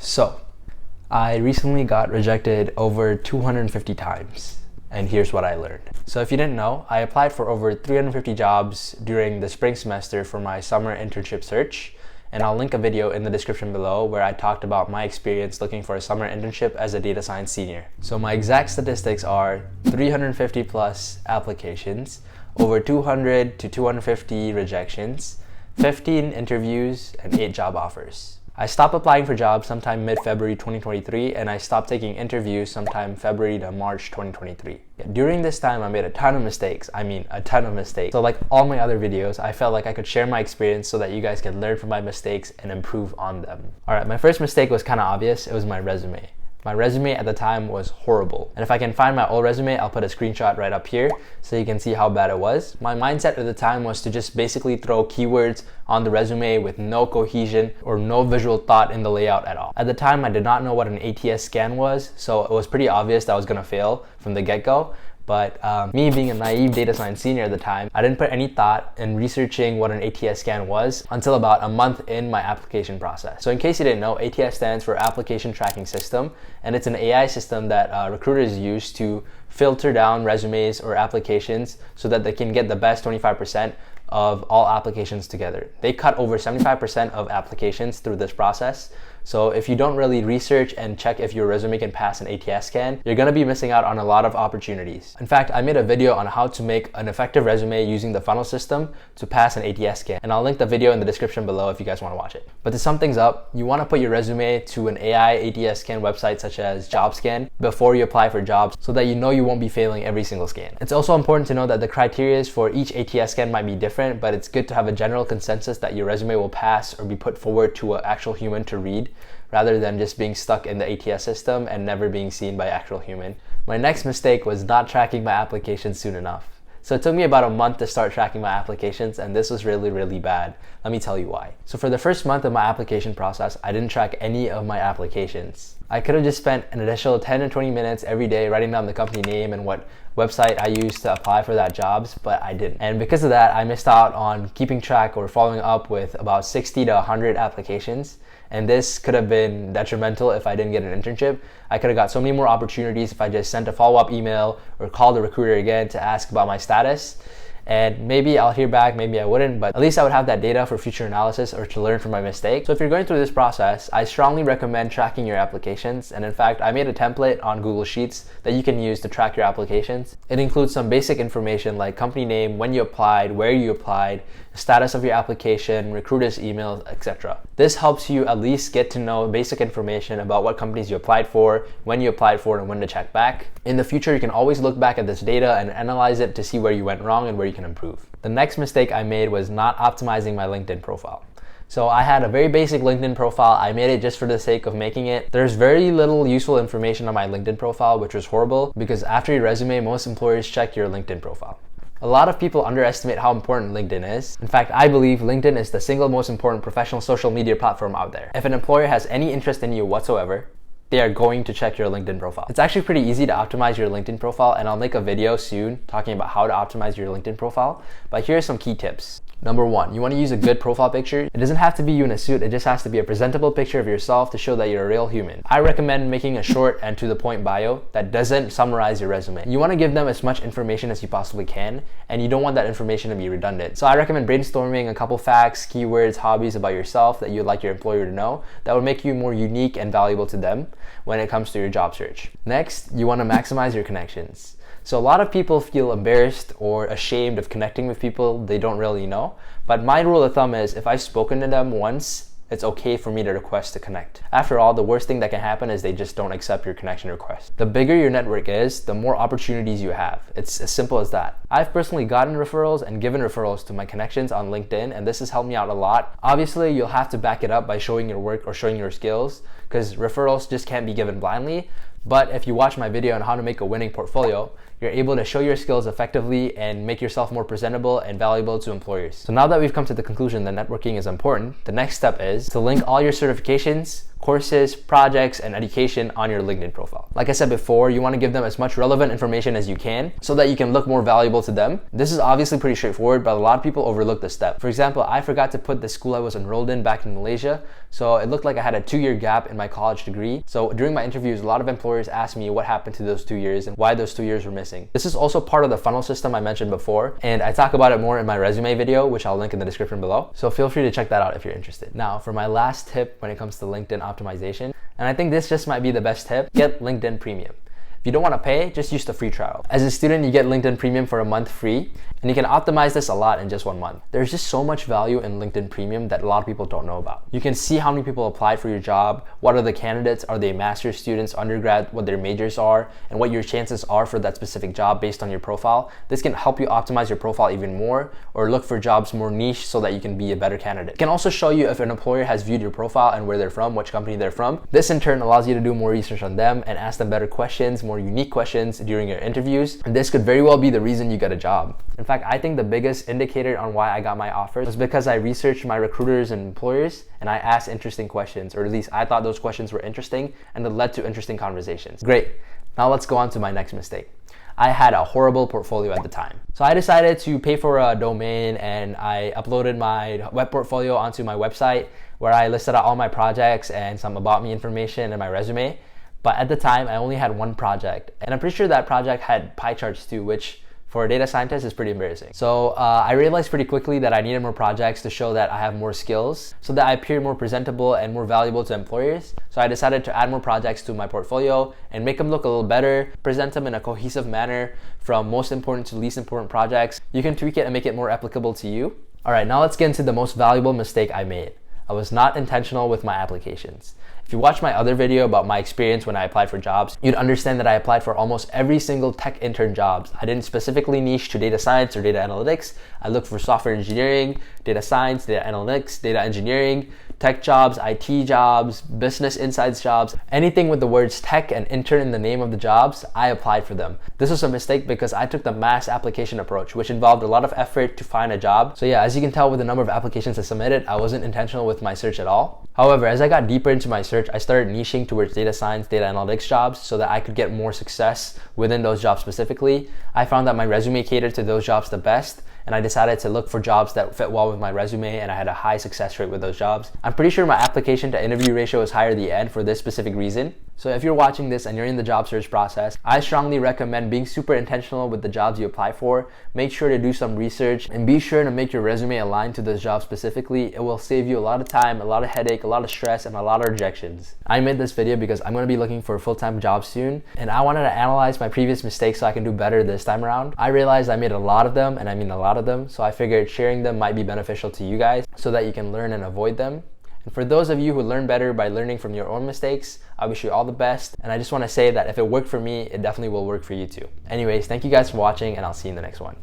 So, I recently got rejected over 250 times, and here's what I learned. So if you didn't know, I applied for over 350 jobs during the spring semester for my summer internship search, and I'll link a video in the description below where I talked about my experience looking for a summer internship as a data science senior. So my exact statistics are 350 plus applications, over 200 to 250 rejections, 15 interviews, and 8 job offers. I stopped applying for jobs sometime mid-February 2023, and I stopped taking interviews sometime February to March 2023. During this time, I made a ton of mistakes. A ton of mistakes. So like all my other videos, I felt like I could share my experience so that you guys can learn from my mistakes and improve on them. Alright, my first mistake was kind of obvious. It was my resume. My resume at the time was horrible. And if I can find my old resume, I'll put a screenshot right up here so you can see how bad it was. My mindset at the time was to just basically throw keywords on the resume with no cohesion or no visual thought in the layout at all. At the time, I did not know what an ATS scan was, so it was pretty obvious that I was gonna fail from the get-go. But me being a naive data science senior at the time, I didn't put any thought in researching what an ATS scan was until about a month in my application process. So in case you didn't know, ATS stands for Application Tracking System, and it's an AI system that recruiters use to filter down resumes or applications so that they can get the best 25% of all applications together. They cut over 75% of applications through this process. So if you don't really research and check if your resume can pass an ATS scan, you're gonna be missing out on a lot of opportunities. In fact, I made a video on how to make an effective resume using the funnel system to pass an ATS scan, and I'll link the video in the description below if you guys wanna watch it. But to sum things up, you wanna put your resume to an AI ATS scan website such as JobScan before you apply for jobs so that you know you won't be failing every single scan. It's also important to know that the criteria for each ATS scan might be different, but it's good to have a general consensus that your resume will pass or be put forward to an actual human to read, rather than just being stuck in the ATS system and never being seen by actual human. My next mistake was not tracking my applications soon enough. So it took me about a month to start tracking my applications, and this was really, really bad. Let me tell you why. So for the first month of my application process, I didn't track any of my applications. I could have just spent an additional 10 to 20 minutes every day writing down the company name and what website I used to apply for that jobs, but I didn't. And because of that, I missed out on keeping track or following up with about 60 to 100 applications. And this could have been detrimental if I didn't get an internship. I could have got so many more opportunities if I just sent a follow-up email or called the recruiter again to ask about my status. And maybe I'll hear back, maybe I wouldn't, but at least I would have that data for future analysis or to learn from my mistakes. So if you're going through this process, I strongly recommend tracking your applications. And in fact, I made a template on Google Sheets that you can use to track your applications. It includes some basic information like company name, when you applied, where you applied, the status of your application, recruiter's emails, etc. This helps you at least get to know basic information about what companies you applied for, when you applied for, and when to check back. In the future, you can always look back at this data and analyze it to see where you went wrong and where you can improve. The next mistake I made was not optimizing my LinkedIn profile. So I had a very basic LinkedIn profile. I made it just for the sake of making it. There's very little useful information on my LinkedIn profile, which was horrible because after your resume, most employers check your LinkedIn profile. A lot of people underestimate how important LinkedIn is. In fact, I believe LinkedIn is the single most important professional social media platform out there. If an employer has any interest in you whatsoever, they are going to check your LinkedIn profile. It's actually pretty easy to optimize your LinkedIn profile, and I'll make a video soon talking about how to optimize your LinkedIn profile. But here are some key tips. Number one, you want to use a good profile picture. It doesn't have to be you in a suit, it just has to be a presentable picture of yourself to show that you're a real human. I recommend making a short and to the point bio that doesn't summarize your resume. You want to give them as much information as you possibly can, and you don't want that information to be redundant. So I recommend brainstorming a couple facts, keywords, hobbies about yourself that you'd like your employer to know that would make you more unique and valuable to them when it comes to your job search. Next, you want to maximize your connections. So a lot of people feel embarrassed or ashamed of connecting with people they don't really know. But my rule of thumb is if I've spoken to them once, it's okay for me to request to connect. After all, the worst thing that can happen is they just don't accept your connection request. The bigger your network is, the more opportunities you have. It's as simple as that. I've personally gotten referrals and given referrals to my connections on LinkedIn, and this has helped me out a lot. Obviously, you'll have to back it up by showing your work or showing your skills, because referrals just can't be given blindly. But if you watch my video on how to make a winning portfolio, you're able to show your skills effectively and make yourself more presentable and valuable to employers. So now that we've come to the conclusion that networking is important, the next step is to link all your certifications, courses, projects, and education on your LinkedIn profile. Like I said before, you want to give them as much relevant information as you can so that you can look more valuable to them. This is obviously pretty straightforward, but a lot of people overlook this step. For example, I forgot to put the school I was enrolled in back in Malaysia, so it looked like I had a 2-year gap in my college degree. So during my interviews, a lot of employers asked me what happened to those 2 years and why those 2 years were missing. This is also part of the funnel system I mentioned before, and I talk about it more in my resume video, which I'll link in the description below. So feel free to check that out if you're interested. Now, for my last tip when it comes to LinkedIn optimization, and I think this just might be the best tip, get LinkedIn Premium. If you don't want to pay, just use the free trial. As a student, you get LinkedIn Premium for a month free, and you can optimize this a lot in just 1 month. There's just so much value in LinkedIn Premium that a lot of people don't know about. You can see how many people applied for your job, what are the candidates, are they master's students, undergrad, what their majors are, and what your chances are for that specific job based on your profile. This can help you optimize your profile even more, or look for jobs more niche so that you can be a better candidate. It can also show you if an employer has viewed your profile and where they're from, which company they're from. This in turn allows you to do more research on them and ask them better questions, more unique questions during your interviews. And this could very well be the reason you get a job. In fact, I think the biggest indicator on why I got my offers was because I researched my recruiters and employers, and I asked interesting questions, or at least I thought those questions were interesting, and it led to interesting conversations. Great. Now let's go on to my next mistake. I had a horrible portfolio at the time. So I decided to pay for a domain, and I uploaded my web portfolio onto my website where I listed out all my projects and some about me information and my resume. But at the time, I only had one project, and I'm pretty sure that project had pie charts too, which for a data scientist is pretty embarrassing. So I realized pretty quickly that I needed more projects to show that I have more skills so that I appear more presentable and more valuable to employers. So I decided to add more projects to my portfolio and make them look a little better, present them in a cohesive manner from most important to least important projects. You can tweak it and make it more applicable to you. All right, now let's get into the most valuable mistake I made. I was not intentional with my applications. If you watch my other video about my experience when I applied for jobs, you'd understand that I applied for almost every single tech intern jobs. I didn't specifically niche to data science or data analytics. I looked for software engineering, data science, data analytics, data engineering, tech jobs, IT jobs, business insights jobs, anything with the words tech and intern in the name of the jobs, I applied for them. This was a mistake because I took the mass application approach, which involved a lot of effort to find a job. So yeah, as you can tell with the number of applications I submitted, I wasn't intentional with my search at all. However, as I got deeper into my search, I started niching towards data science, data analytics jobs so that I could get more success within those jobs specifically. I found that my resume catered to those jobs the best, and I decided to look for jobs that fit well with my resume, and I had a high success rate with those jobs. I'm pretty sure my application to interview ratio is higher at the end for this specific reason. So if you're watching this and you're in the job search process, I strongly recommend being super intentional with the jobs you apply for. Make sure to do some research and be sure to make your resume align to those jobs specifically. It will save you a lot of time, a lot of headache, a lot of stress, and a lot of rejections. I made this video because I'm going to be looking for a full-time job soon, and I wanted to analyze my previous mistakes so I can do better this time around. I realized I made a lot of them, and I mean a lot of them, so I figured sharing them might be beneficial to you guys so that you can learn and avoid them. And for those of you who learn better by learning from your own mistakes, I wish you all the best. And I just want to say that if it worked for me, it definitely will work for you too. Anyways, thank you guys for watching, and I'll see you in the next one.